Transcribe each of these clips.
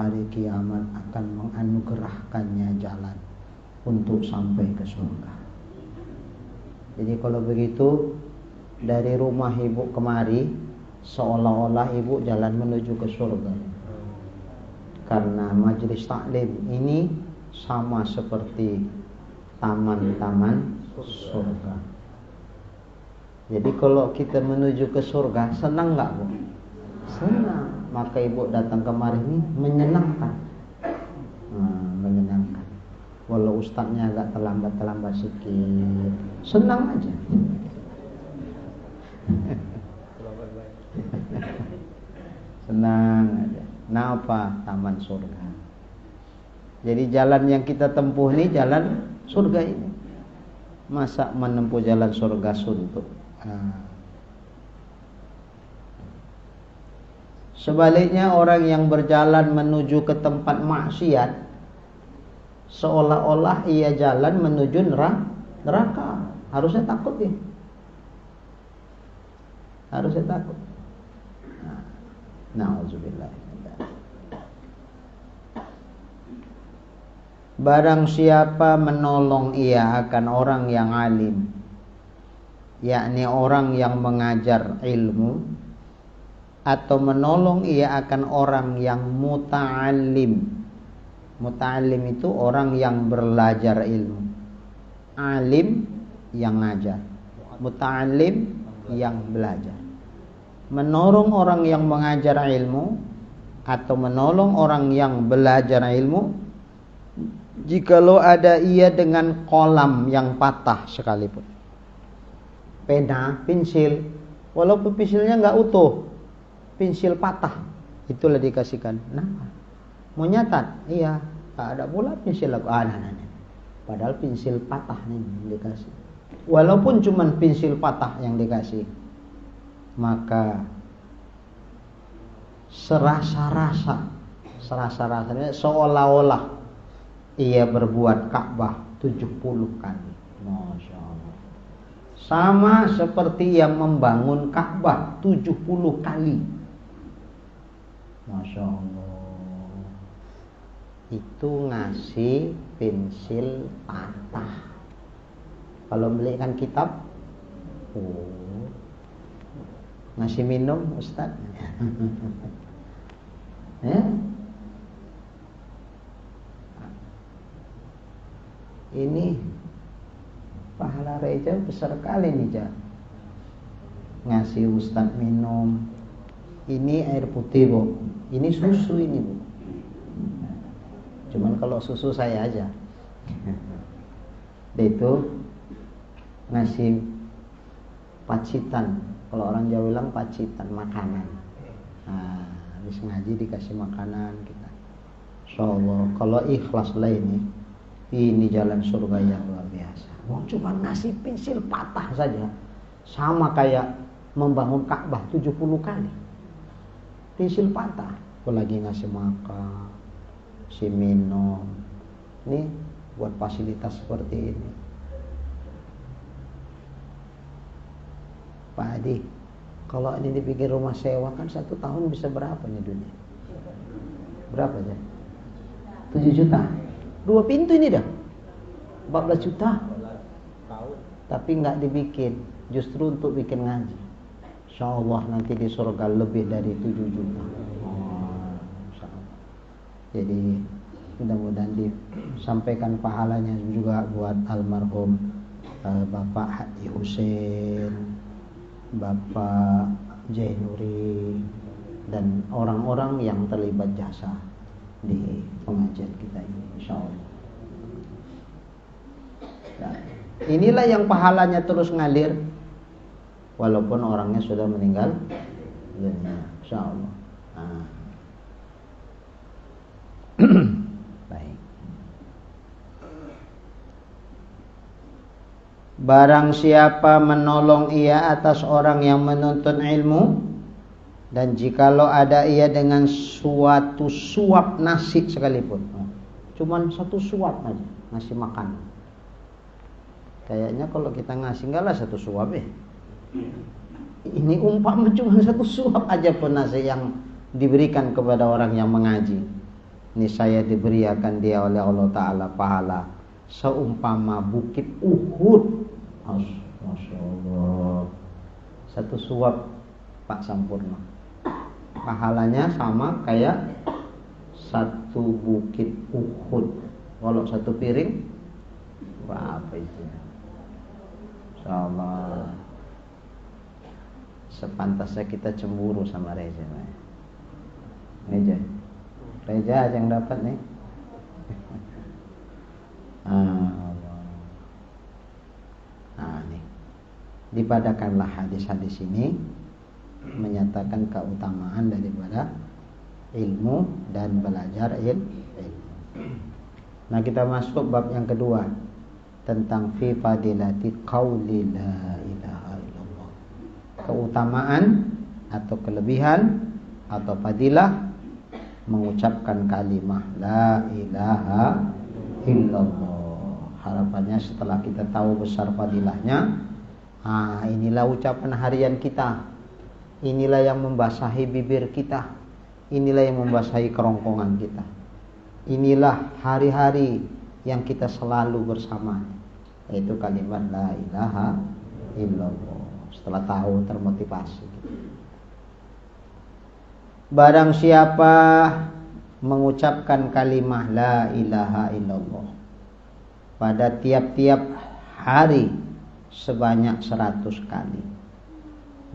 hari kiamat akan menganugerahkannya jalan untuk sampai ke surga. Jadi kalau begitu, dari rumah ibu kemari seolah-olah ibu jalan menuju ke surga. Karena majelis taklim ini sama seperti taman-taman surga. Jadi kalau kita menuju ke surga, senang nggak Bu? Senang. Maka ibu datang kemari ini menyenangkan. Menyenangkan. Walau ustadznya agak terlambat sedikit, senang aja. Senang aja. Nah apa? Taman surga. Jadi jalan yang kita tempuh ini jalan surga ini. Masa menempuh jalan surga suntuk? Sebaliknya orang yang berjalan menuju ke tempat maksiat, seolah-olah ia jalan menuju neraka. Harusnya takut ya. Harusnya takut. Na'udzubillah. Barang siapa menolong ia akan orang yang alim, yakni orang yang mengajar ilmu, atau menolong ia akan orang yang muta'allim. Muta'allim itu orang yang belajar ilmu. Alim yang ngajar, muta'allim yang belajar. Menolong orang yang mengajar ilmu atau menolong orang yang belajar ilmu, jikalau ada ia dengan kolam yang patah sekalipun. Pena, pensil, walaupun pensilnya nggak utuh, pensil patah, itulah dikasihkan. Kenapa? Mau nyatat? Iya, ada pula pensil aku. Padahal pensil patah nih dikasih. Walaupun cuman pensil patah yang dikasih, maka serasa-rasanya seolah-olah ia berbuat Ka'bah 70 kali. Masya Allah. Sama seperti yang membangun Ka'bah 70 kali. Masya Allah. Itu ngasih pensil patah. Kalau belikan kitab, ngasih minum Ustaz. Ini pahala reja besar kali nih, Ja. Ngasih Ustaz minum. Ini air putih, Bu. Ini susu ini, Bu. Cuman kalau susu saya aja. Dia itu ngasih pacitan. Kalau orang Jawa bilang pacitan, makanan. Nah, habis ngaji dikasih makanan kita. Insyaallah kalau ikhlas lah ini jalan surga yang luar biasa. Mau cuma ngasih pensil patah saja, sama kayak membangun Ka'bah 70 kali. Pensil patah, apalagi ngasih makan, si minum. Ini buat fasilitas seperti ini. Pak Adi, kalau ini dibikin rumah sewa kan 1 tahun bisa berapa nih dunia? Berapa aja? 7 juta. 2 pintu ini dah 14 juta. Tapi nggak dibikin, justru untuk bikin ngaji. Insyaallah nanti di surga lebih dari 7 juta. Jadi mudah-mudahan disampaikan pahalanya juga buat almarhum Bapak Haji Husein, Bapak Jainuri, dan orang-orang yang terlibat jasa di pengajian kita ini, insyaallah. Nah, inilah yang pahalanya terus ngalir walaupun orangnya sudah meninggal dunia, insyaallah. Nah. Baik. Barang siapa menolong ia atas orang yang menuntut ilmu, dan jikalau ada ia dengan suatu suap nasi sekalipun, cuman 1 suap aja ngasih makan. Kayaknya kalau kita ngasih enggak lah 1 suap ya. Ini umpama cuma 1 suap aja pun nasi yang diberikan kepada orang yang mengaji. niscaya diberi akan dia oleh Allah Ta'ala pahala seumpama bukit Uhud. Masya Allah. Satu suap Pak Sampurno, pahalanya sama kayak satu bukit Uhud. Kalau satu piring berapa itu? Insyaallah sepantasnya kita cemburu sama Reza. Reza aja yang dapat nih. Nah, nih dipadakanlah hadis-hadis ini menyatakan keutamaan daripada ilmu dan belajar ilmu. Nah, kita masuk bab yang kedua tentang fi fadilati qauli la ilaha illallah. Keutamaan atau kelebihan atau fadilah mengucapkan kalimat la ilaha illallah. Harapannya setelah kita tahu besar fadilahnya, inilah ucapan harian kita. Inilah yang membasahi bibir kita. Inilah yang membasahi kerongkongan kita. Inilah hari-hari yang kita selalu bersama, yaitu kalimat la ilaha illallah. Setelah tahu termotivasi. Barang siapa mengucapkan kalimat la ilaha illallah pada tiap-tiap hari sebanyak 100 kali,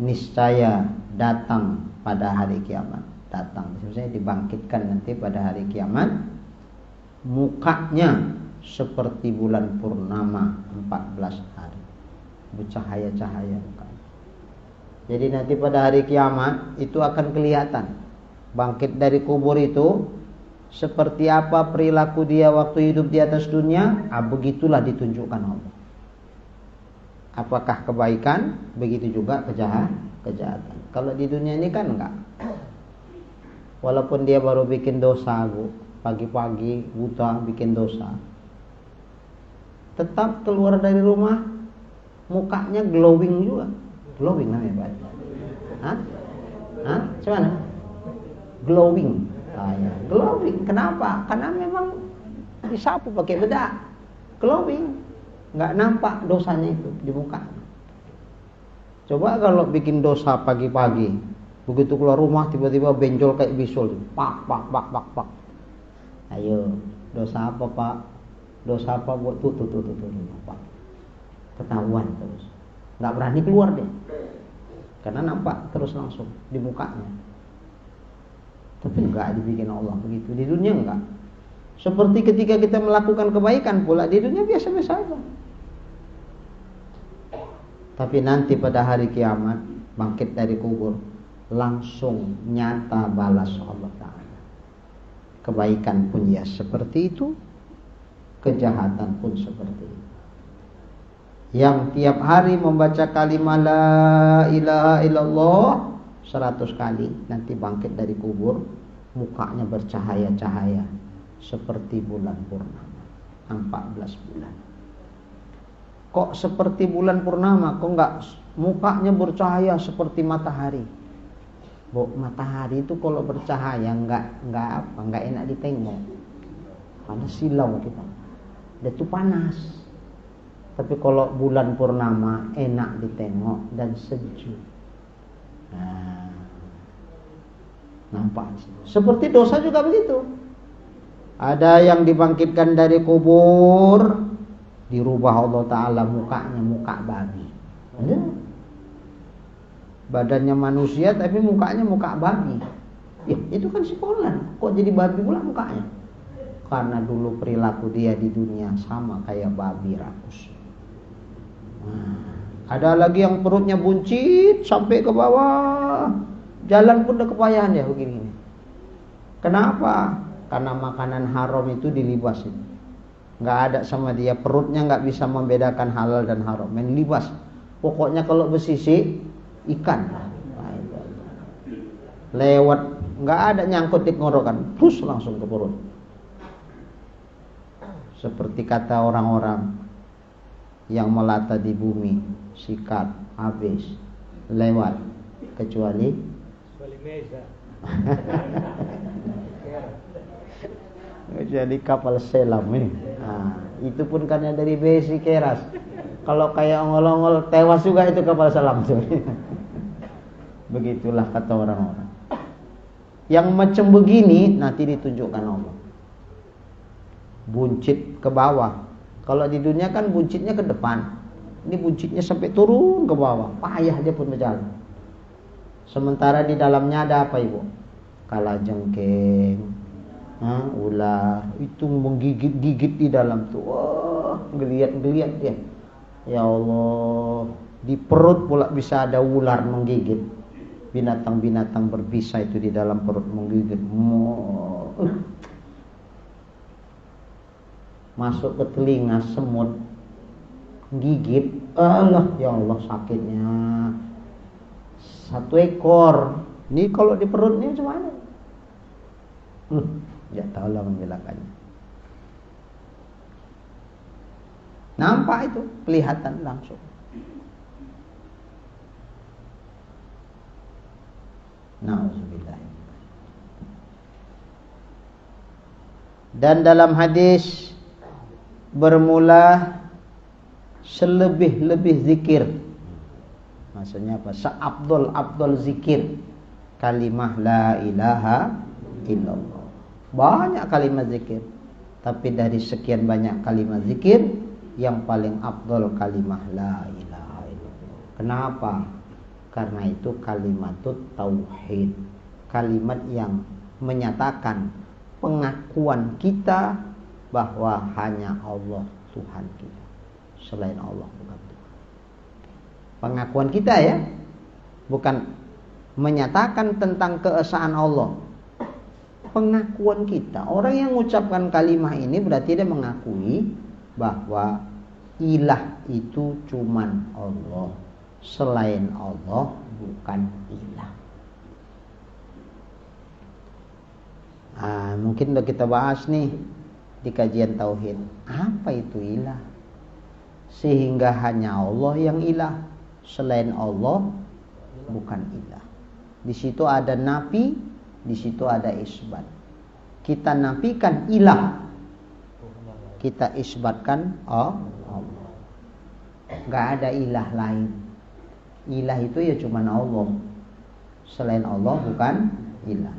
niscaya datang pada hari kiamat. Datang, maksudnya dibangkitkan nanti pada hari kiamat, mukanya seperti bulan purnama 14 hari, bercahaya-cahaya mukanya. Jadi nanti pada hari kiamat itu akan kelihatan bangkit dari kubur itu seperti apa perilaku dia waktu hidup di atas dunia. Begitulah ditunjukkan Allah. Apakah kebaikan, begitu juga kejahatan. Kalau di dunia ini kan enggak. Walaupun dia baru bikin dosa, Bu, pagi-pagi buta bikin dosa, tetap keluar dari rumah mukanya glowing juga. Glowing namanya, Pak. Gimana? Glowing. Ya. Glowing. Kenapa? Karena memang disapu pakai bedak. Glowing. Nggak nampak dosanya itu di muka. Coba kalau bikin dosa pagi-pagi, begitu keluar rumah tiba-tiba benjol kayak bisul, pak. Ayo, dosa apa Pak? Dosa apa buat tuh Pak? Ketahuan terus, nggak berani keluar deh, karena nampak terus langsung di mukanya. Tapi nggak dibikin Allah begitu. Di dunia nggak. Seperti ketika kita melakukan kebaikan pula di dunia biasa-biasa aja. Tapi nanti pada hari kiamat bangkit dari kubur, langsung nyata balas Allah Ta'ala. Kebaikan pun ya seperti itu, kejahatan pun seperti itu. Yang tiap hari membaca kalimat la ilaha illallah 100 kali, nanti bangkit dari kubur, mukanya bercahaya-cahaya seperti bulan purnama 14 bulan. Kok seperti bulan purnama? Kok enggak mukanya bercahaya seperti matahari? Bu, matahari itu kalau bercahaya enggak enak ditengok. Karena silau kita. Dia tuh panas. Tapi kalau bulan purnama enak ditengok dan sejuk. Nah, nampak di situ. Seperti dosa juga begitu. Ada yang dibangkitkan dari kubur, dirubah Allah Ta'ala mukanya muka babi. Badannya manusia tapi mukanya muka babi. Ya, itu kan sipolan. Kok jadi babi pula mukanya? Karena dulu perilaku dia di dunia sama kayak babi rakus. Ada lagi yang perutnya buncit sampai ke bawah, jalan pun udah kepayahan ya begini. Kenapa? Karena makanan haram itu dilibasin. Nggak ada sama dia, perutnya nggak bisa membedakan halal dan haram, main libas. Pokoknya kalau bersisik ikan lewat, nggak ada nyangkut di tenggorokan, terus langsung ke perut. Seperti kata orang-orang yang melata di bumi, sikat habis lewat kecuali meja. Jadi kapal selam ini. Nah, itu pun karena dari besi keras. Kalau kayak ongol-ongol tewas juga itu kapal selam tuh. Begitulah kata orang-orang. Yang macam begini nanti ditunjukkan Allah. Buncit ke bawah. Kalau di dunia kan buncitnya ke depan. Ini buncitnya sampai turun ke bawah. Payah dia pun berjalan. Sementara di dalamnya ada apa ibu? Kalajengking, ular, itu menggigit-gigit di dalam tuh. Wah, geliat-geliat dia. Ya Allah, di perut pula bisa ada ular menggigit. Binatang-binatang berbisa itu di dalam perut menggigit. Masuk ke telinga semut, gigit. Allah, ya Allah sakitnya. 1 ekor. Ini kalau di perutnya gimana? Ya tahulah membelakannya. Nampak itu, kelihatan langsung. Nauzubillah. Dan dalam hadis bermula selebih-lebih zikir. Maksudnya apa? Seabdol zikir kalimah la ilaha illallah. Banyak kalimat zikir, tapi dari sekian banyak kalimat zikir yang paling abdol kalimah la ilaha illallah. Kenapa? Karena itu kalimatut tauhid, kalimat yang menyatakan pengakuan kita bahwa hanya Allah Tuhan kita, selain Allah bukan Tuhan. Pengakuan kita ya, bukan menyatakan tentang keesaan Allah. Pengakuan kita. Orang yang mengucapkan kalimah ini berarti dia mengakui bahwa ilah itu cuman Allah, selain Allah bukan ilah. Mungkin udah kita bahas nih di kajian tauhid. Apa itu ilah? Sehingga hanya Allah yang ilah, selain Allah bukan ilah. Di situ ada nafi, di situ ada isbat. Kita nafikan ilah, kita isbatkan Allah. Gak ada ilah lain. Ilah itu ya cuma Allah, selain Allah bukan ilah.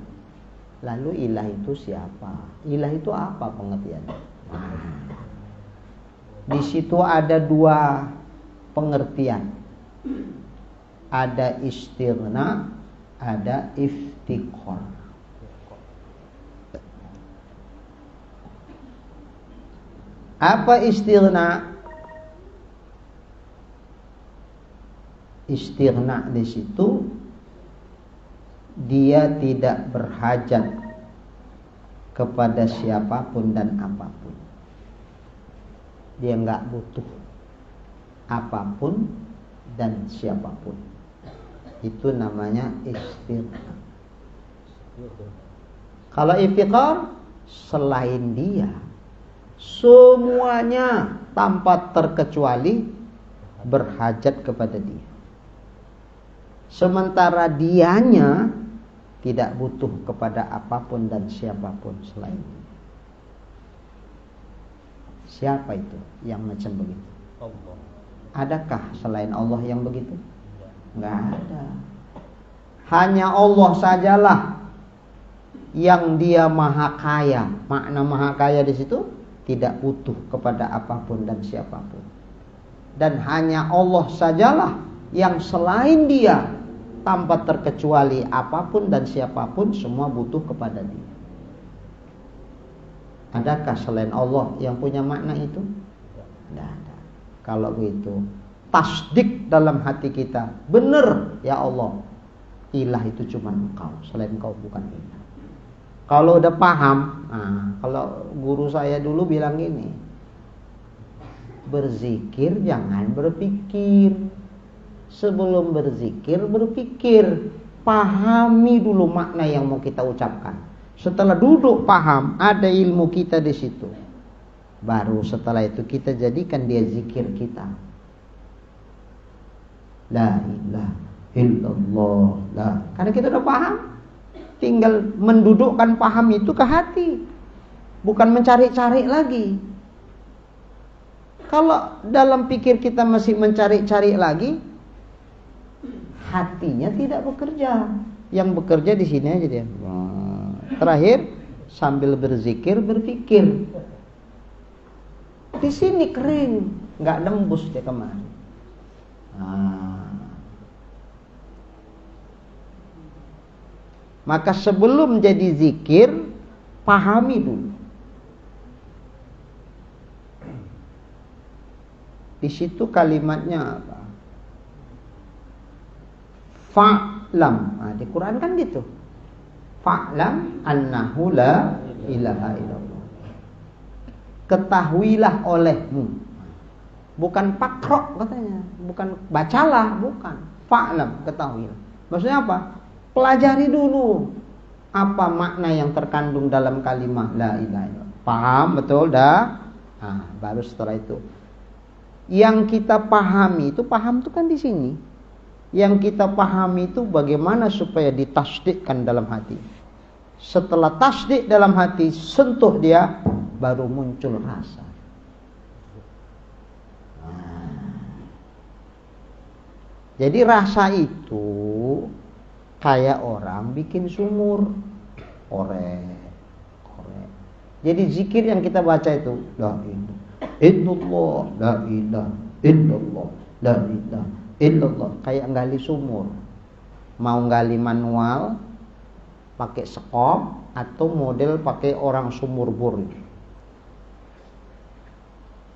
Lalu ilah itu siapa? Ilah itu apa pengertiannya? Di situ ada 2 pengertian. Ada istighna, ada iftiqar. Apa istighna? Istighna di situ dia tidak berhajat kepada siapapun dan apapun. Dia enggak butuh apapun dan siapapun. Itu namanya istighna. Kalau iftiqar, selain dia semuanya tanpa terkecuali berhajat kepada dia. Sementara dianya tidak butuh kepada apapun dan siapapun selain dia. Siapa itu yang macam begitu? Allah. Adakah selain Allah yang begitu? Enggak ada. Hanya Allah sajalah yang dia maha kaya. Makna maha kaya di situ tidak butuh kepada apapun dan siapapun. Dan hanya Allah sajalah yang selain dia tanpa terkecuali apapun dan siapapun semua butuh kepada dia. Adakah selain Allah yang punya makna itu? Tidak ada. Kalau begitu, tasdik dalam hati kita, benar ya Allah, ilah itu cuma Engkau, selain Engkau bukan ilah. Kalau udah paham, kalau guru saya dulu bilang gini, berzikir jangan berpikir. Sebelum berzikir, berpikir. Pahami dulu makna yang mau kita ucapkan. Setelah duduk paham, ada ilmu kita di situ. Baru setelah itu kita jadikan dia zikir kita. La ilaha illallah. Karena kita udah paham, tinggal mendudukkan paham itu ke hati. bukan mencari-cari lagi. Kalau dalam pikir kita masih mencari-cari lagi, hatinya tidak bekerja. Yang bekerja di sini aja dia. Terakhir sambil berzikir berpikir. Di sini kering, nggak nembus dia kemari. Maka sebelum jadi zikir, pahami dulu. Di situ kalimatnya apa? Fa'lam. Nah, di Quran kan gitu. Fa'lam annahu la ilaha illallah. Ketahuilah olehmu. Bukan pakrok katanya, bukan bacalah, bukan. Fa'lam, ketahuilah. Maksudnya apa? Pelajari dulu apa makna yang terkandung dalam kalimat la ilaha illallah. Paham betul dah? Nah, baru setelah itu yang kita pahami itu, paham itu kan di sini. Yang kita pahami itu bagaimana supaya ditasdikkan dalam hati. Setelah tasdik dalam hati, sentuh dia, baru muncul rasa. Jadi rasa itu kayak orang bikin sumur, korek. Jadi zikir yang kita baca itu, la ilaha illallah, la ilaha illallah, la ilaha illallah. Kayak gali sumur. Mau gali manual, pakai sekop, atau model pakai orang sumur bor.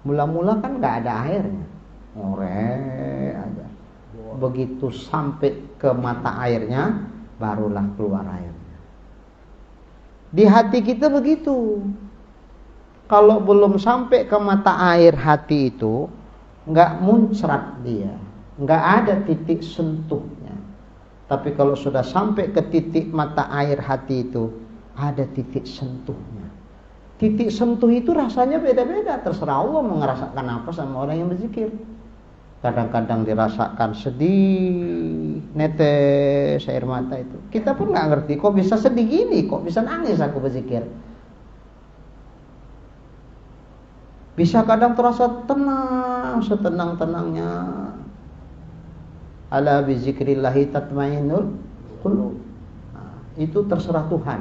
Mula-mula kan nggak ada airnya, ngorek aja. Begitu sampai ke mata airnya, barulah keluar airnya. Di hati kita begitu. Kalau belum sampai ke mata air hati itu, nggak muncrat dia, nggak ada titik sentuhnya. Tapi kalau sudah sampai ke titik mata air hati itu, ada titik sentuhnya. Titik sentuh itu rasanya beda-beda, terserah Allah mau ngerasakan apa sama orang yang berzikir. Kadang-kadang dirasakan sedih, netes air mata itu. Kita pun nggak ngerti, kok bisa sedih gini, kok bisa nangis aku berzikir. Bisa kadang terasa tenang, setenang-tenangnya. Ala bizikrillahi tatmainnul qulub. Nah, itu terserah Tuhan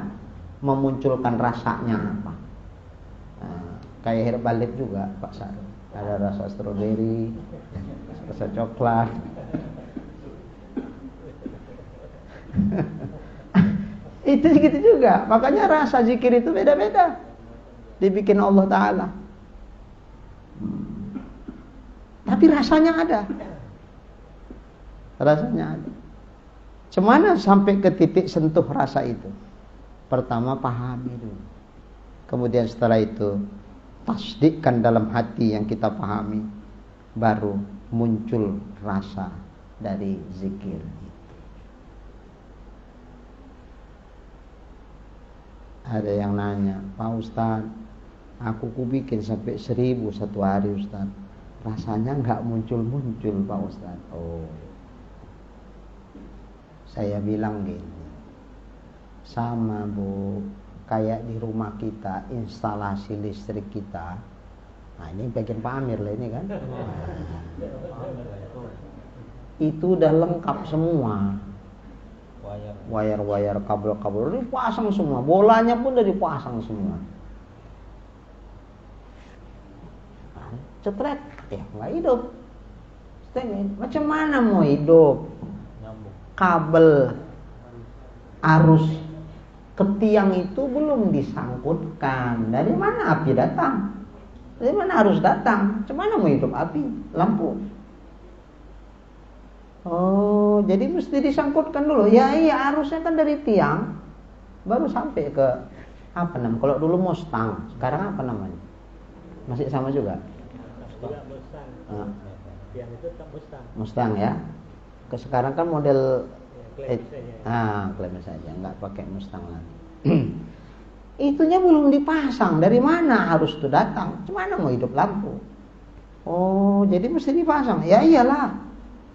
memunculkan rasanya apa. Nah, kayak herbalik juga Pak Sarul. Ada rasa stroberi, rasa coklat. Itu gitu juga. Makanya rasa zikir itu beda-beda. Dibikin Allah Ta'ala. Tapi rasanya ada. Rasanya ada. Cemana sampai ke titik sentuh rasa itu? Pertama pahami dulu. Kemudian setelah itu tasdikkan dalam hati yang kita pahami. Baru muncul rasa dari zikir itu. Ada yang nanya, Pak Ustadz, aku bikin sampai 1000 satu hari Ustadz, rasanya nggak muncul-muncul Pak Ustadz. Oh, saya bilang gini, sama Bu, kayak di rumah kita instalasi listrik kita. Nah ini bagian Pak Amir lah ini kan. Itu udah lengkap semua. Wayar-wayar, kabel-kabel dipasang semua, bolanya pun udah dipasang semua. Cetret, ya nggak hidup. Macam mana mau hidup? Kabel arus ke tiang itu belum disangkutkan. Dari mana api datang? Dari mana arus datang? Macam mana mau hidup api, lampu? Oh, jadi mesti disangkutkan dulu. Ya iya, arusnya kan dari tiang baru sampai ke apa namanya? Kalau dulu Mustang, sekarang apa namanya? Masih sama juga? Tiang itu tetap Mustang. Mustang ya. Sekarang kan model klaim saja, nggak pakai Mustang lagi. Itunya belum dipasang. Dari mana harus itu datang? Gimana mau hidup lampu? Oh, jadi mesti dipasang. Ya iyalah.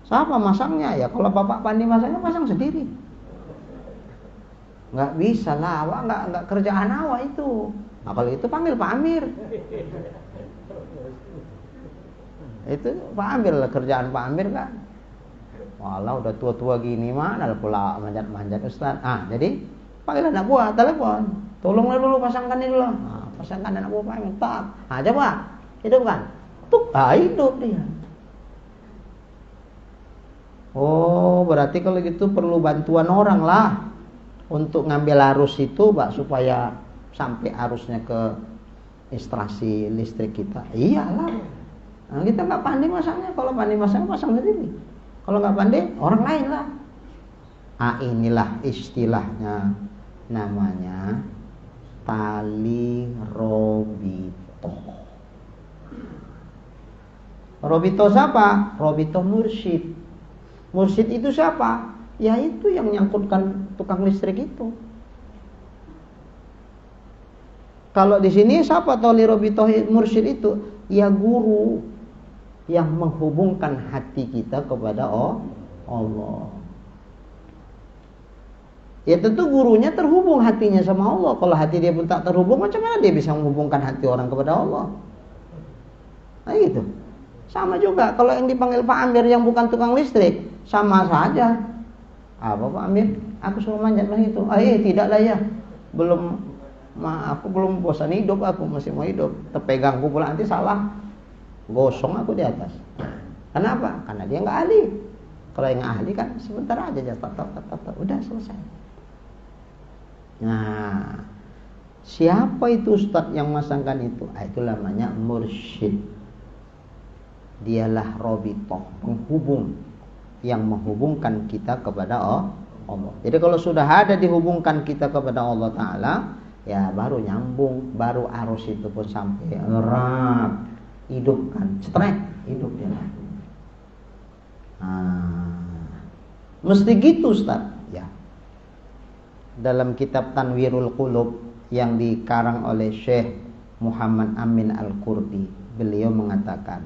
Siapa masangnya? Ya kalau Bapak Pandi masangnya, pasang sendiri. Nggak bisa lah, awak nggak kerjaan awak itu. Nah, kalau itu panggil Pak Amir. Itu Pak Amir lah, kerjaan Pak Amir kan. Walah udah tua-tua gini mana pula manjat-manjat Ustaz. Jadi panggil anak buah, telepon. Tolonglah dulu pasangkan ini dulu. Pasangkan anak buah Pak Amir. Tak. Coba. Hidup kan? Tuk, hidup dia. Oh, berarti kalau gitu perlu bantuan orang lah untuk ngambil arus itu, Pak, supaya sampai arusnya ke instalasi listrik kita. Iyalah. Nah, kita nggak pandai masangnya. Kalau pandai masangnya pasang sendiri. Kalau nggak pandai orang lain lah. Inilah istilahnya, namanya tali robito. Robito siapa? Robito mursyid. Mursyid itu siapa? Ya itu yang nyangkutkan tukang listrik itu. Kalau di sini siapa tali robito mursyid itu? Ya guru yang menghubungkan hati kita kepada Allah. Ya tentu gurunya terhubung hatinya sama Allah. Kalau hati dia pun tak terhubung, macam mana dia bisa menghubungkan hati orang kepada Allah? Nah gitu. Sama juga kalau yang dipanggil Pak Amir yang bukan tukang listrik, sama saja. Apa Pak Amir? Aku suruh manjat begitu. Tidaklah ya. Aku belum bosan hidup, aku masih mau hidup. Terpegangku pula nanti salah. Gosong aku di atas. Kenapa? Karena dia nggak ahli. Kalau yang ahli kan sebentar aja udah selesai. Nah, siapa itu Ustadz yang masangkan itu? Itu namanya mursyid. Dialah robitoh, penghubung yang menghubungkan kita kepada Allah. Jadi kalau sudah ada dihubungkan kita kepada Allah Ta'ala, ya baru nyambung, baru arus itu pun sampai erat. Hidupkan, strek, hidup dia. Mesti gitu Ustaz. Ya. Dalam kitab Tanwirul Qulub yang dikarang oleh Syekh Muhammad Amin Al-Qurdi, beliau mengatakan,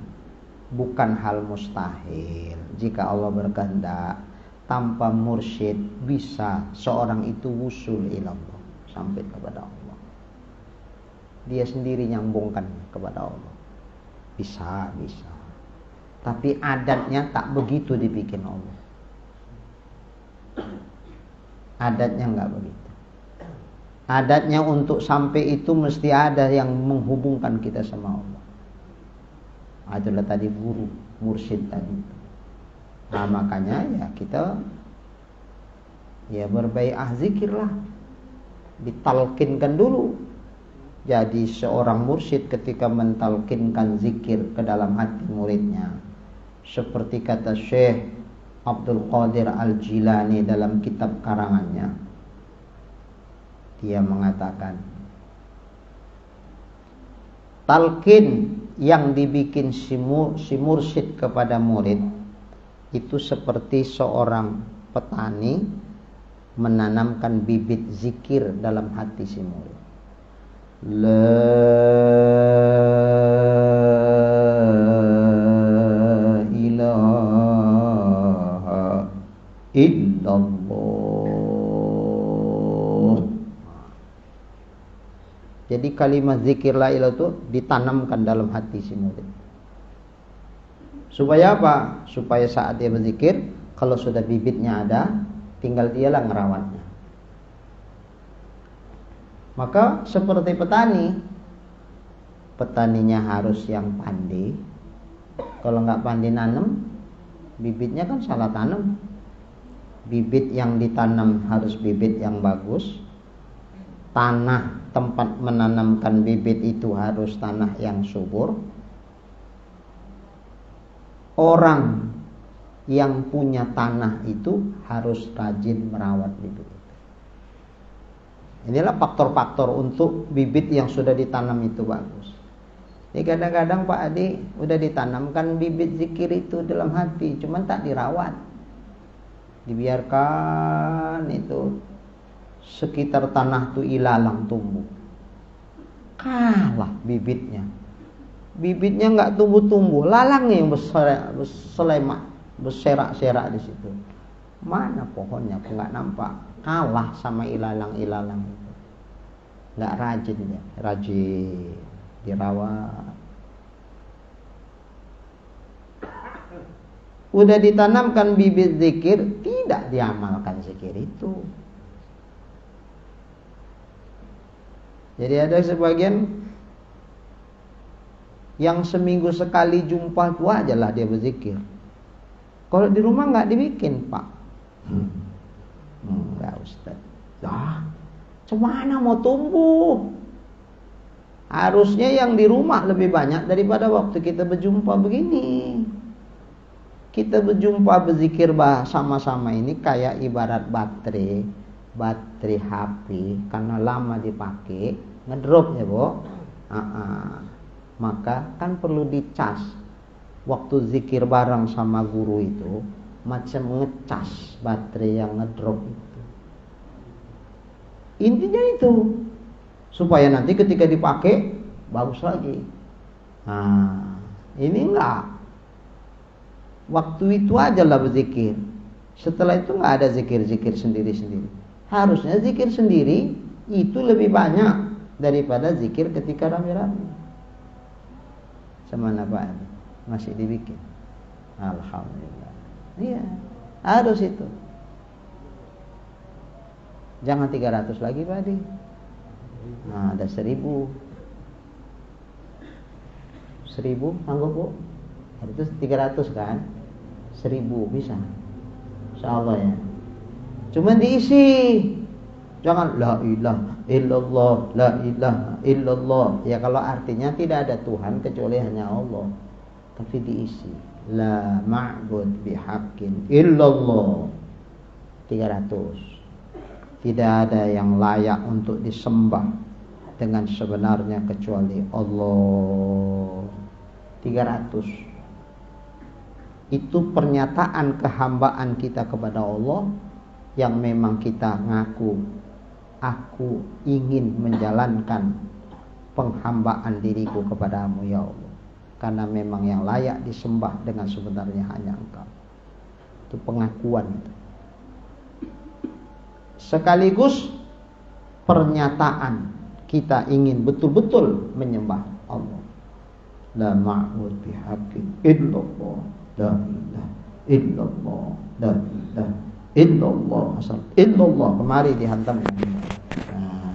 bukan hal mustahil jika Allah berkehendak, tanpa mursyid bisa seorang itu wusul ilallah, sampai kepada Allah. Dia sendiri nyambungkan kepada Allah. Bisa. Tapi adatnya tak begitu dibikin Allah. Adatnya enggak begitu. Adatnya untuk sampai itu mesti ada yang menghubungkan kita sama Allah. Itulah tadi guru, mursyid tadi. Nah makanya ya kita ya berbai'ah zikir lah. Ditalkinkan dulu. Jadi seorang mursyid ketika mentalkinkan zikir ke dalam hati muridnya, seperti kata Syekh Abdul Qadir Al-Jilani dalam kitab karangannya, dia mengatakan, talkin yang dibikin si mursyid kepada murid itu seperti seorang petani menanamkan bibit zikir dalam hati si murid. La ilaha illallah. Jadi kalimat zikir la ilaha itu ditanamkan dalam hati si murid. Supaya apa? Supaya saat dia berzikir, kalau sudah bibitnya ada, tinggal dialah ngerawatnya. Maka seperti petaninya harus yang pandai. Kalau nggak pandai nanam, bibitnya kan salah tanam. Bibit yang ditanam harus bibit yang bagus. Tanah tempat menanamkan bibit itu harus tanah yang subur. Orang yang punya tanah itu harus rajin merawat bibit. Inilah faktor-faktor untuk bibit yang sudah ditanam itu bagus. Jadi kadang-kadang Pak Adi udah ditanamkan bibit zikir itu dalam hati, cuman tak dirawat. Dibiarkan itu sekitar tanah tu ilalang tumbuh. Kalah bibitnya. Bibitnya nggak tumbuh-tumbuh, lalangnya yang berserak-serak di situ. Mana pohonnya? Nggak nampak. Kalah sama ilalang-ilalang itu. nggak rajin ya, rajin dirawat. Udah ditanamkan bibit zikir, tidak diamalkan zikir itu. Jadi ada sebagian yang seminggu sekali jumpa itu aja lah dia berzikir. Kalau di rumah nggak dibikin, Pak. Enggak, Ustaz. Lah, cemana mau tumbuh? Harusnya yang di rumah lebih banyak daripada waktu kita berjumpa begini. Kita berjumpa berzikir sama-sama ini kayak ibarat baterai HP, karena lama dipakai ngedrop ya, Bu. Maka kan perlu dicas. Waktu zikir bareng sama guru itu macam ngecas baterai yang ngedrop itu. Intinya itu, supaya nanti ketika dipakai bagus lagi. Nah, ini enggak. Waktu itu aja lah berzikir. Setelah itu enggak ada zikir-zikir sendiri-sendiri. Harusnya zikir sendiri itu lebih banyak daripada zikir ketika rame-rame. Semana Pak? Masih dibikin. Alhamdulillah. Iya, harus itu. Jangan 300 lagi Pak Adi. Nah, ada 1000. 1000 sanggup Bu? Itu 300 kan? 1000 bisa. Insyaallah ya. Cuma diisi. Jangan la ilaha illallah, la ilaha illallah. Ya kalau artinya tidak ada Tuhan kecuali hanya Allah. Tapi diisi la ma'bud bihaqqin illallah. 300. Tidak ada yang layak untuk disembah dengan sebenarnya kecuali Allah. 300. Itu pernyataan kehambaan kita kepada Allah yang memang kita ngaku, aku ingin menjalankan penghambaan diriku kepadamu ya Allah, karena memang yang layak disembah dengan sebenarnya hanya Engkau. Itu pengakuan itu. Sekaligus pernyataan kita ingin betul-betul menyembah Allah. La ma'bud bihaqqin illallah, la ilaha illallah, la ilaha illallah. Asal illallah kemari dihantam. Nah,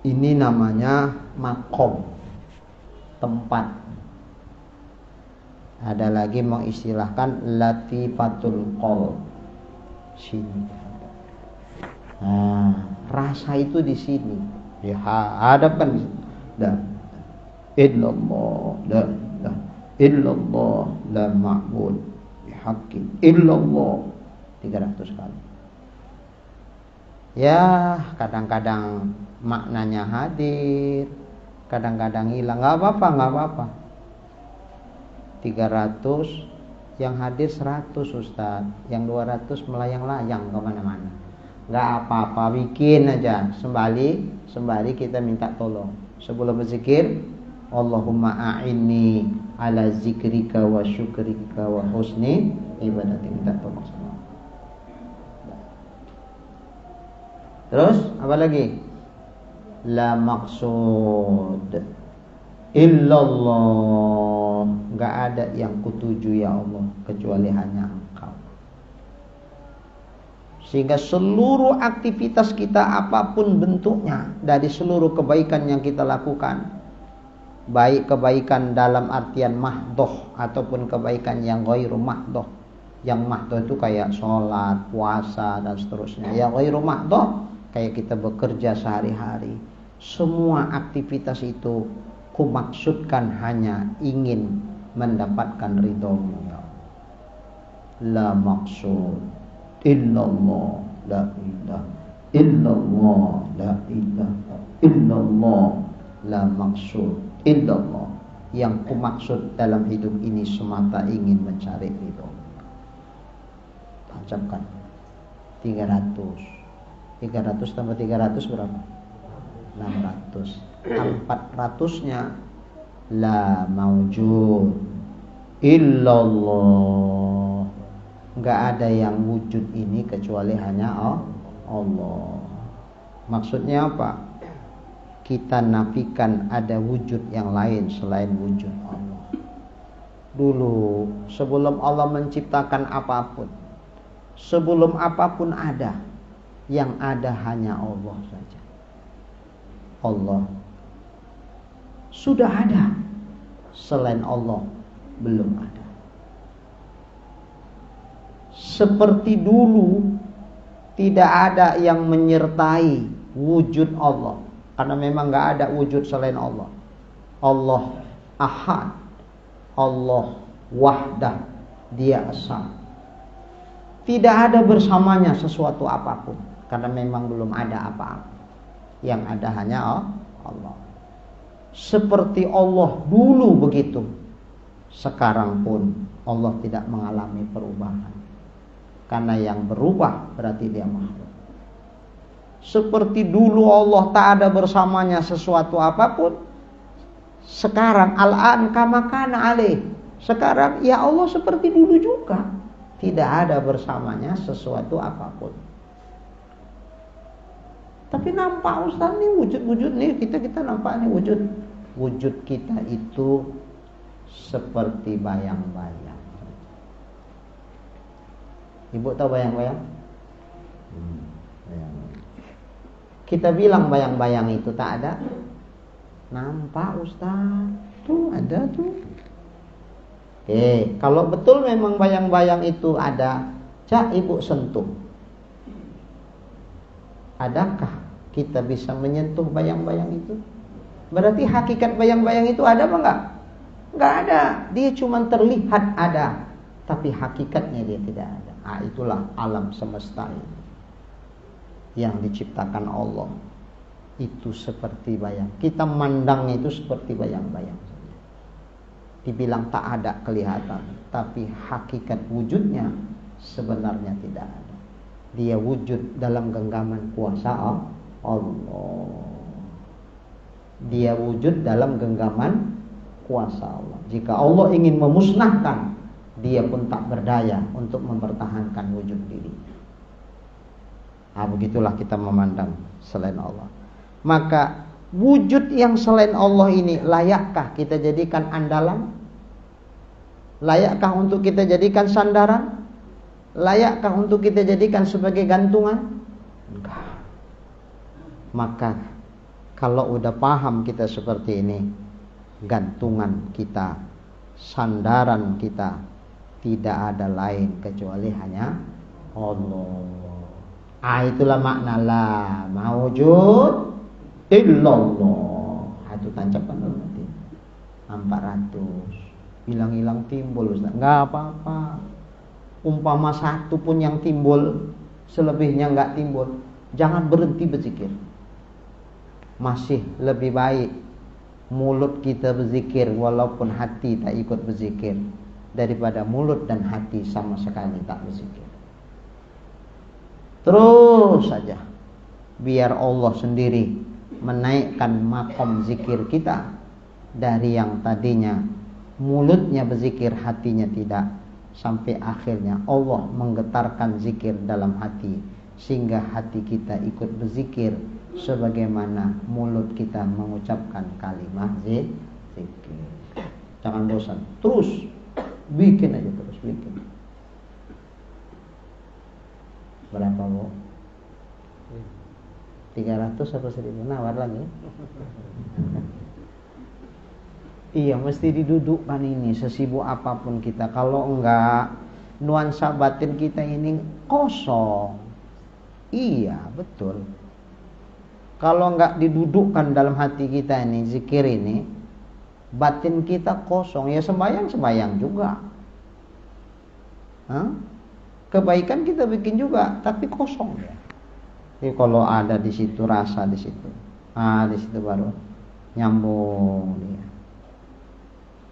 ini namanya makom, tempat. Ada lagi mengistilahkan latifatul qol, sini. Nah, rasa itu di sini, dihadapkan. Dan illallah, la ilaha illallah, la ma'bud bihaqqin illallah. 300 kali. Ya, kadang-kadang maknanya hadir, kadang-kadang hilang. Enggak apa-apa. 300, yang hadir 100 Ustaz, yang 200 melayang-layang kemana-mana. Enggak apa-apa, bikin aja. Sembari kita minta tolong. Sebelum berzikir, Allahumma a'inni ala zikrika wa syukrika wa husni ibadati. Minta tolong sama Allah. Terus apa lagi? La maksud illallah. Enggak ada yang kutuju ya Allah kecuali hanya Engkau. Sehingga seluruh aktivitas kita apapun bentuknya, dari seluruh kebaikan yang kita lakukan, baik kebaikan dalam artian mahdoh ataupun kebaikan yang ghairu mahdoh. Yang mahdoh itu kayak sholat, puasa dan seterusnya. Yang ghairu mahdoh kayak kita bekerja sehari-hari. Semua aktivitas itu kumaksudkan hanya ingin mendapatkan ridhomu ya Allah. La maksud illallah, la ilaha illallah, la ilaha illallah, la maksud illallah. Yang kumaksud dalam hidup ini semata ingin mencari ridho. Ucapkan 300 tambah 300 berapa? 600. 400-nya la maujud illallah. Enggak ada yang wujud ini kecuali hanya Allah. Maksudnya apa? Kita nafikan ada wujud yang lain selain wujud Allah. Dulu sebelum Allah menciptakan apapun, sebelum apapun ada, yang ada hanya Allah saja. Allah sudah ada, selain Allah belum ada. Seperti dulu tidak ada yang menyertai wujud Allah, karena memang gak ada wujud selain Allah. Allah Ahad, Allah Wahdah, Dia Esa. Tidak ada bersamanya sesuatu apapun, karena memang belum ada apa-apa. Yang ada hanya Allah. Seperti Allah dulu begitu, sekarang pun Allah tidak mengalami perubahan. Karena yang berubah berarti Dia makhluk. Seperti dulu Allah tak ada bersamanya sesuatu apapun, sekarang al-an kama kana alaih, sekarang ya Allah seperti dulu juga, tidak ada bersamanya sesuatu apapun. Tapi nampak Ustaz nih wujud-wujud nih, kita nampak nih wujud kita itu seperti bayang-bayang. Ibu tahu bayang-bayang? Bayang-bayang. Kita bilang bayang-bayang itu tak ada. Nampak Ustaz, tuh ada tuh. Kalau betul memang bayang-bayang itu ada, cak ibu sentuh. Adakah kita bisa menyentuh bayang-bayang itu? Berarti hakikat bayang-bayang itu ada apa enggak? Enggak ada. Dia cuma terlihat ada, tapi hakikatnya dia tidak ada. Itulah alam semesta ini yang diciptakan Allah. Itu seperti bayang. Kita mandangnya itu seperti bayang-bayang saja. Dibilang tak ada kelihatan, tapi hakikat wujudnya sebenarnya tidak ada. Dia wujud dalam genggaman kuasa Allah. Dia wujud dalam genggaman kuasa Allah. Jika Allah ingin memusnahkan, Dia pun tak berdaya untuk mempertahankan wujud diri. Begitulah kita memandang selain Allah. Maka wujud yang selain Allah ini layakkah kita jadikan andalan? Layakkah untuk kita jadikan sandaran? Layakkah untuk kita jadikan sebagai gantungan? Enggak. Maka kalau udah paham kita seperti ini, gantungan kita, sandaran kita tidak ada lain kecuali hanya Allah. Itulah makna la mawjud illallah. Itu tancapan nanti 400. Hilang-hilang timbul Ustaz. Enggak apa-apa. Umpama satu pun yang timbul, selebihnya enggak timbul, jangan berhenti berzikir. Masih lebih baik mulut kita berzikir walaupun hati tak ikut berzikir, daripada mulut dan hati sama sekali tak berzikir. Terus saja biar Allah sendiri menaikkan makom zikir kita dari yang tadinya mulutnya berzikir, hatinya tidak, sampai akhirnya Allah menggetarkan zikir dalam hati, sehingga hati kita ikut berzikir sebagaimana mulut kita mengucapkan kalimat zikir. Jangan bosan, terus bikin aja, terus bikin. Berapa Bu? 300 atau 1000? Nawar lagi. Iya, mesti didudukkan ini sesibuk apapun kita. Kalau enggak, nuansa batin kita ini kosong. Iya, betul. Kalau enggak didudukkan dalam hati kita ini, zikir ini, batin kita kosong. Ya sembahyang juga. Kebaikan kita bikin juga, tapi kosong ya. Jadi kalau ada di situ rasa di situ, di situ baru nyambung dia.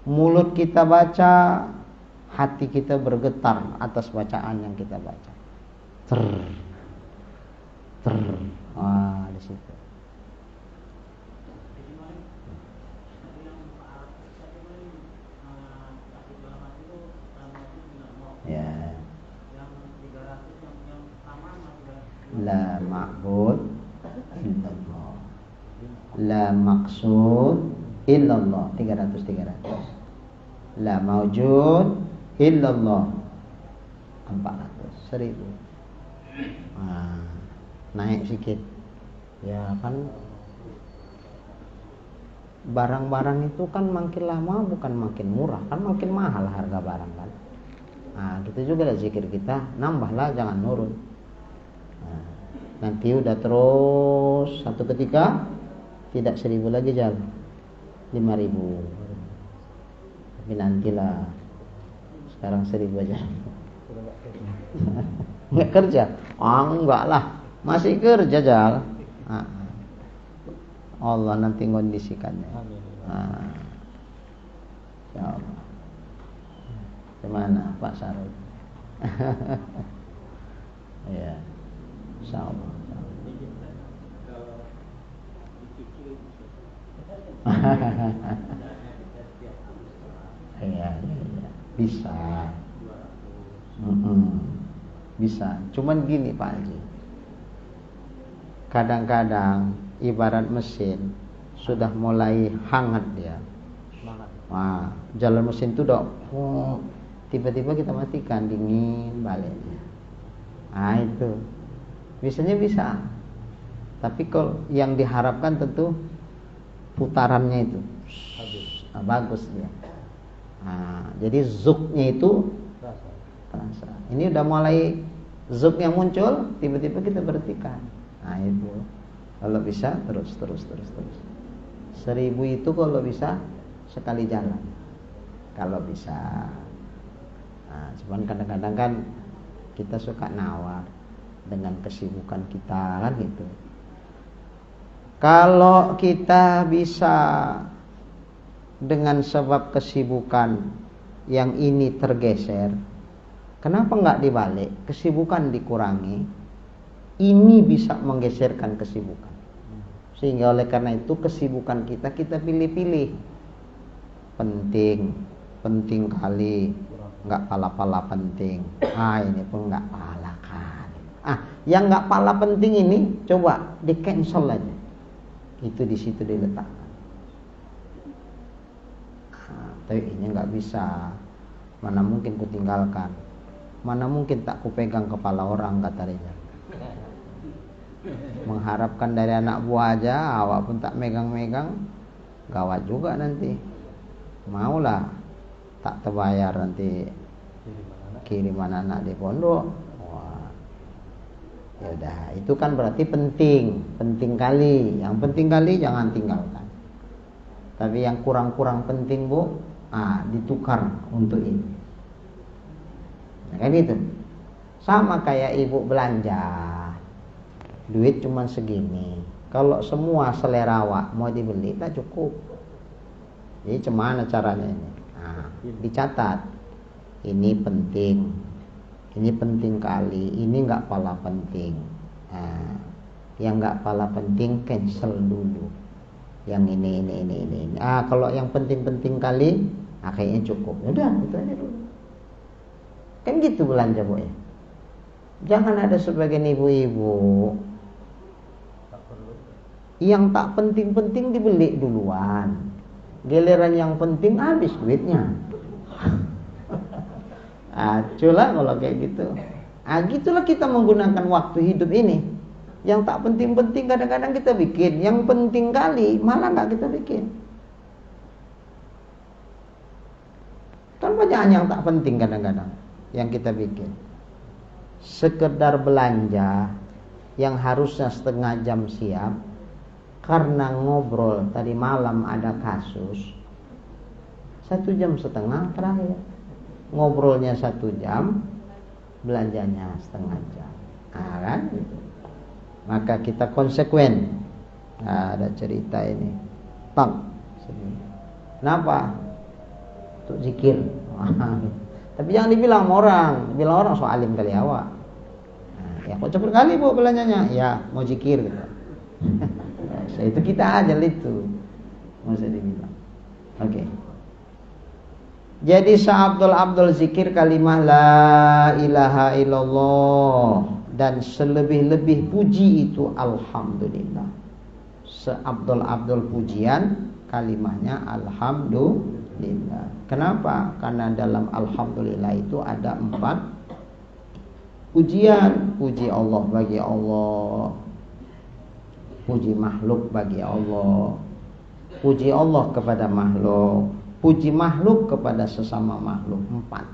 Mulut kita baca, hati kita bergetar atas bacaan yang kita baca. Di situ. Ya. La ma'bud La maqsud illallah 300. La maujud illallah 400. 1000. Naik sedikit. Ya kan barang-barang itu kan makin lama bukan makin murah, kan makin mahal harga barang kan. Gitu juga lah zikir kita, nambahlah jangan nurun. Nanti udah terus satu ketika tidak 1000 lagi jalan 5000. Tapi nantilah sekarang 1000 aja. Nggak kerja? Enggak lah, masih kerja jal. Allah nanti kondisikannya. Ya Allah. Gimana Pak Sarul? Ya, insyaallah. Ya, bisa. Bisa. Cuman gini Pak Haji. Kadang-kadang ibarat mesin sudah mulai hangat dia. Jalan mesin itu udah tiba-tiba kita matikan, dingin baliknya. Itu biasanya bisa. Tapi kalau yang diharapkan tentu putarannya itu bagus dia. Jadi zuknya itu terasa. Ini udah mulai zuknya muncul, tiba-tiba kita berhentikan. Itu kalau bisa terus. 1000 itu kalau bisa sekali jalan. Kalau bisa. Cuman kadang-kadang kan kita suka nawar dengan kesibukan kita kan gitu. Kalau kita bisa dengan sebab kesibukan yang ini tergeser, kenapa enggak dibalik? Kesibukan dikurangi, ini bisa menggeserkan kesibukan. Sehingga oleh karena itu kesibukan kita pilih-pilih. Penting kali, enggak pala-pala penting. Ini pun enggak pala kali. Yang enggak pala penting ini coba di cancel aja. Itu di situ diletakkan. Tapi ini enggak bisa. Mana mungkin ku tinggalkan. Mana mungkin tak ku pegang kepala orang, kata Rizal. Mengharapkan dari anak buah aja, awak pun tak megang-megang, gawat juga nanti. Maulah tak terbayar nanti kiriman anak di pondok. Ya udah, itu kan berarti penting kali. Yang penting kali jangan tinggalkan. Tapi yang kurang-kurang penting Bu, ditukar untuk ini. Kan itu. Sama kayak ibu belanja. Duit cuma segini. Kalau semua selera awak mau dibeli tak cukup. Jadi gimana caranya ini? Dicatat. Ini penting. Ini penting kali. Ini enggak pala penting. Yang enggak pala penting cancel dulu. Yang ini. Kalau yang penting-penting kali, kayaknya cukup. Udah, itu aja dulu. Kan gitu belanja Bu ya. Jangan ada sebagian ibu-ibu yang tak penting-penting dibeli duluan. Giliran yang penting habis duitnya. Culah kalau kayak gitu. Gitulah kita menggunakan waktu hidup ini. Yang tak penting-penting kadang-kadang kita bikin, yang penting kali malah nggak kita bikin. Kan banyak yang tak penting kadang-kadang yang kita bikin. Sekedar belanja yang harusnya setengah jam siap, karena ngobrol tadi malam ada kasus, 1,5 jam terakhir. Ngobrolnya 1 jam, belanjanya setengah jam. Kan? Maka kita konsekuen. Ada cerita ini. Kenapa? Untuk zikir. Tapi jangan dibilang orang soal alim kali awak. Ya kok cepet kali Bu belanjanya? Ya mau zikir gitu. Itu kita aja itu. Masa dibilang. Oke. Jadi Abdul zikir kalimah la ilaha illallah, dan selebih-lebih puji itu alhamdulillah. seabdul pujian kalimahnya alhamdulillah. Kenapa? Karena dalam alhamdulillah itu ada 4 pujian. Puji Allah bagi Allah, puji makhluk bagi Allah, puji Allah kepada makhluk, puji makhluk kepada sesama makhluk. 4.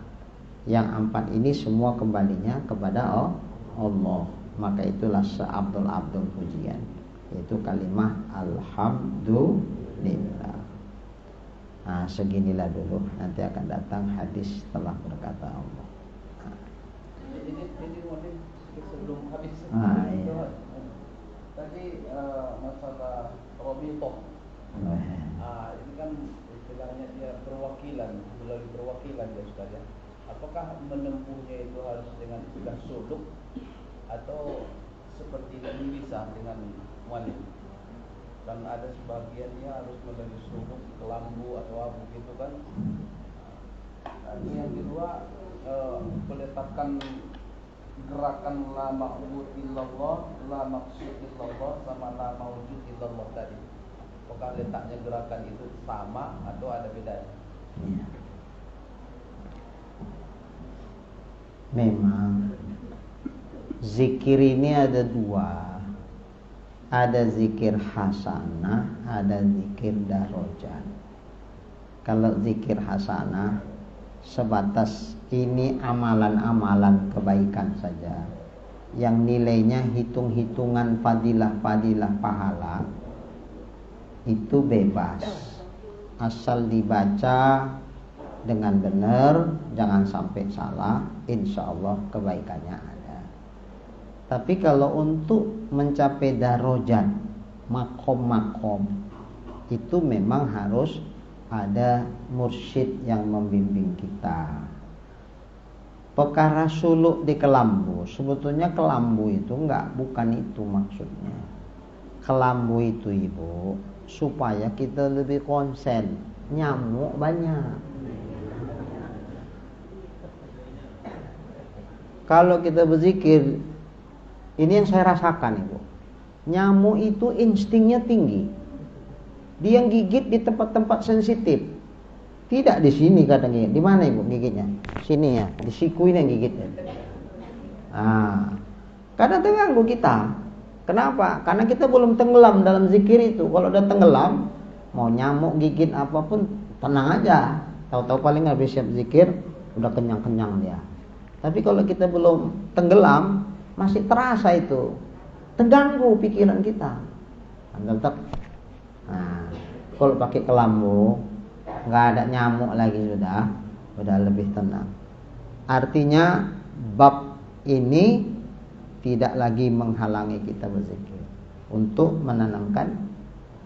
Yang 4 ini semua kembalinya kepada Allah. Maka itulah seabdul pujian, yaitu kalimat alhamdulillah. Nah, seginilah dulu. Nanti akan datang hadis setelah berkata Allah. Ini sebelum habis. Iya. Tadi masalah Robito. Ini kan istilahnya dia perwakilan, melalui perwakilan ya Ustaz ya. Apakah menempuhnya itu harus dengan istilah suluk atau seperti ini bisa dengan wali? Dan ada sebagiannya harus melalui suluk, kelambu atau apa begitu kan? Yang kedua, meletakkan gerakan la ma'bud illallah, la maqsud illallah sama la mawjud illallah tadi. Apakah letaknya gerakan itu sama atau ada bedanya? Iya. Memang zikir ini ada 2. Ada zikir hasanah, ada zikir darajat. Kalau zikir hasanah sebatas ini amalan-amalan kebaikan saja, yang nilainya hitung-hitungan fadilah-fadilah pahala, itu bebas asal dibaca dengan benar, jangan sampai salah, insya Allah kebaikannya ada. Tapi kalau untuk mencapai darajat, makom-makom, itu memang harus ada mursyid yang membimbing kita. Perkara suluk di kelambu, sebetulnya kelambu itu bukan itu maksudnya. Kelambu itu ibu, supaya kita lebih konsen. Nyamuk banyak. Kalau kita berzikir, ini yang saya rasakan ibu, nyamuk itu instingnya tinggi. Dia gigit di tempat-tempat sensitif. Tidak di sini kadang gigit. Di mana ibu gigitnya? Sini ya, di siku ini yang gigitnya. Kadang terganggu kita. Kenapa? Karena kita belum tenggelam dalam zikir itu. Kalau udah tenggelam, mau nyamuk gigit apapun, tenang aja. Tahu-tahu paling habis siap zikir, udah kenyang-kenyang dia. Tapi kalau kita belum tenggelam, masih terasa itu, terganggu pikiran kita. Tetap. Kalau pakai kelambu, nggak ada nyamuk lagi, udah lebih tenang. Artinya bab ini tidak lagi menghalangi kita berzikir, untuk menanamkan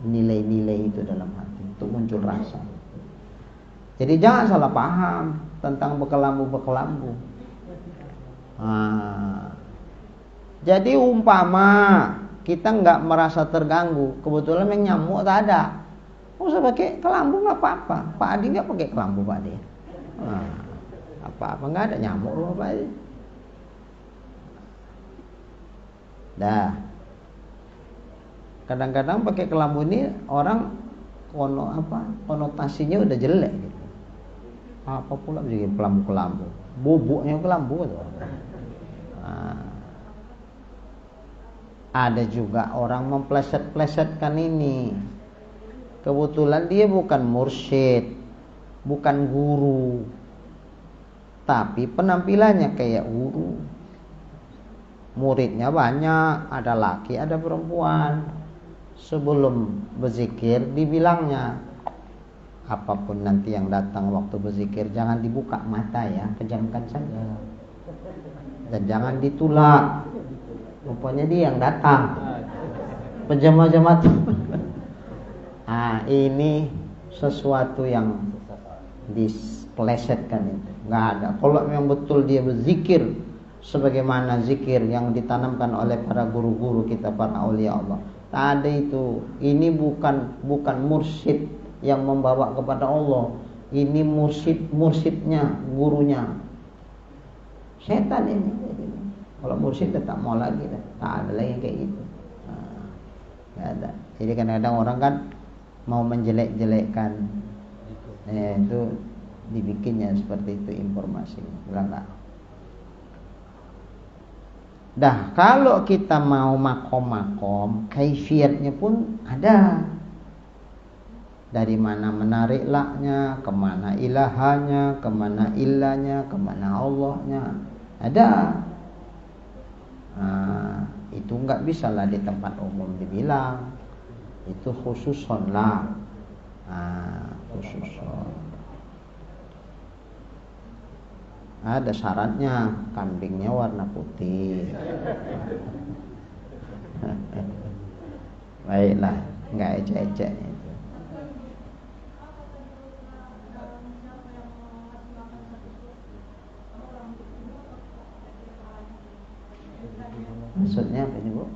nilai-nilai itu dalam hati, untuk muncul rasa. Jadi jangan salah paham tentang berkelambu. Jadi umpama kita nggak merasa terganggu, kebetulan yang nyamuk tak ada, usah pakai kelambu nggak apa-apa. Pak Adi nggak pakai kelambu Pak Adi. Apa-apa nggak ada nyamuk rumah Pak Adi. Dah. Kadang-kadang pakai kelambu ini orang konotasinya udah jelek gitu. Apa pula bikin kelambu, bubuknya kelambu tuh. Ada juga orang mempleset-plesetkan ini. Kebetulan dia bukan mursyid, bukan guru, tapi penampilannya kayak guru. Muridnya banyak, ada laki, ada perempuan. Sebelum berzikir dibilangnya, apapun nanti yang datang waktu berzikir, jangan dibuka mata ya, pejamkan saja. Dan jangan ditolak. Rupanya dia yang datang, pejam aja mata. Ini sesuatu yang displesetkan itu. Nggak ada. Kalau memang betul dia berzikir sebagaimana zikir yang ditanamkan oleh para guru-guru kita, para aulia Allah, tak ada itu. Ini bukan mursyid yang membawa kepada Allah. Ini mursyidnya, gurunya. Setan ini. Kalau mursyid tak mau lagi, tak ada lagi kayak gitu. nggak ada. Jadi kadang-kadang orang kan mau menjelek-jelekkan, itu dibikinnya seperti itu informasi, enggak. Dah kalau kita mau makom-makom, kaifiatnya pun ada. Dari mana menarik laknya, kemana ilahanya, kemana ilahnya, kemana Allahnya, ada. Nah, itu nggak bisa lah di tempat umum dibilang. Itu khususon lah. Khususon. Ada syaratnya, kambingnya warna putih. Baiklah, nggak ecek-ecek itu. Maksudnya apa ini, Bu?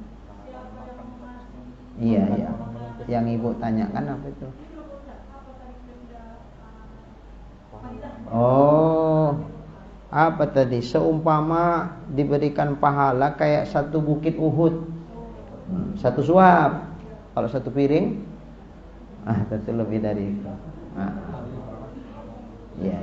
Iya. Yang Ibu tanyakan apa itu? Oh, apa tadi? Seumpama diberikan pahala kayak satu bukit Uhud, satu suap. Kalau satu piring, tentu lebih dari itu. Iya.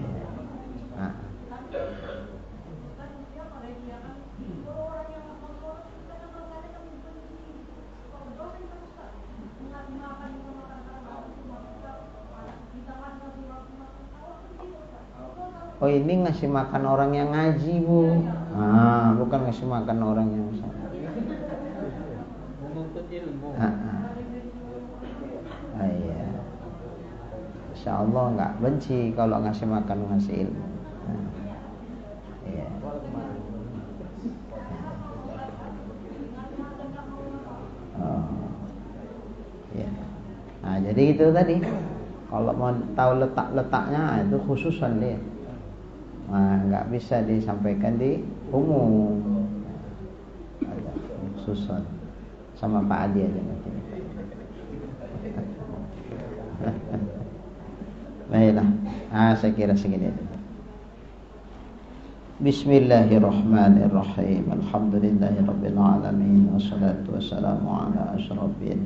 Oh, ini ngasih makan orang yang ngaji, Bu. Bukan ngasih makan orang yang salah. Menuntut ilmu. Iya. Insya Allah nggak benci kalau ngasih makan ngasih ilmu. Iya. Iya. Nah, jadi itu tadi. Kalau mau tahu letak-letaknya itu khususan dia. Nggak bisa disampaikan di umum. Ada khususan. Sama Pak Adi aja nanti. Baiklah. Saya kira segini. Bismillahirrahmanirrahim. Alhamdulillahirabbil alamin wassalatu wassalamu ala asyrafil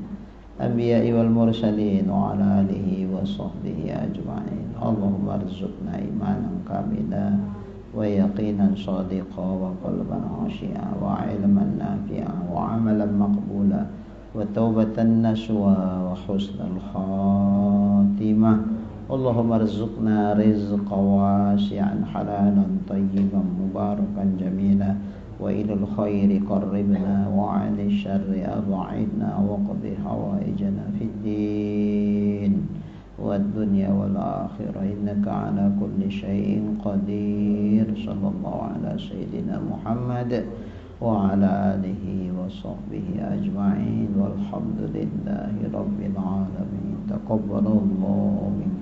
anbiya'i wal mursalin wa ala alihi wa sahbihi ajma'in. Allahumma arzuqna imanan kamila wa yaqinan shadiqa wa qalban khashi'a wa ilman nafi'a wa amalan maqbula wa taubatan nasuha wa husnal khatimah. Allahumma arzuqna rizqan wasi'an halalan tayyiban mubarakan jamila wa ilal khairi qarribna wa 'anil syarri ab'idna wa qadhi hawaijana fid din wad dunya wal akhirah innaka 'ala kulli syai'in qadir. Sallallahu ala sayyidina Muhammad wa ala alihi wa sahbihi ajma'in walhamdulillahi rabbil alamin. Taqabbalallahu minna